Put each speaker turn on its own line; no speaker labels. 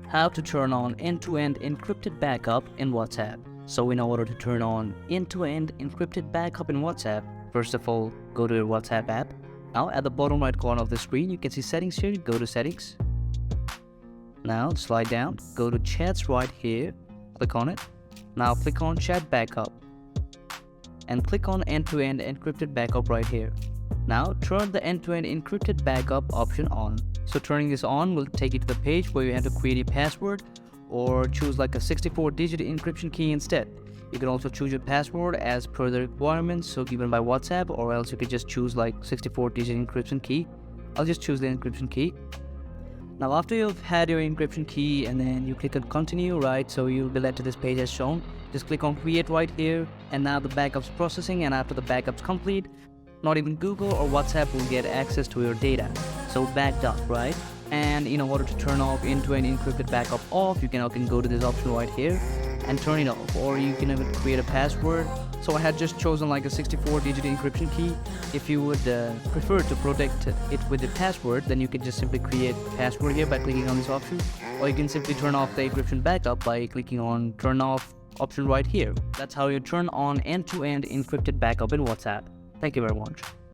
how to turn on end-to-end encrypted backup in WhatsApp. So in order to turn on end-to-end encrypted backup in WhatsApp, first of all, go to your WhatsApp app. Now at the bottom right corner of the screen, you can see settings here. Go to settings. Now slide down, go to chats right here, click on it. Now click on chat backup and click on end-to-end encrypted backup right here. Now turn the end-to-end encrypted backup option on. So turning this on will take you to the page where you have to create a password or choose like a 64-digit encryption key instead. You can also choose your password as per the requirements so given by WhatsApp, or else you could just choose like 64-digit encryption key. I'll just choose the encryption key. Now after you've had your encryption key and then you click on continue, right, so you'll be led to this page as shown. Just click on create right here, and now the backup's processing, and after the backup's complete, not even Google or WhatsApp will get access to your data. So backed up, right? And in order to turn off end-to-end encrypted backup off, you can go to this option right here and turn it off, or you can even create a password. So I had just chosen like a 64-digit encryption key. If you would prefer to protect it with a password, then you can just simply create a password here by clicking on this option, or you can simply turn off the encryption backup by clicking on turn off option right here. That's how you turn on end-to-end encrypted backup in WhatsApp. Thank you very much.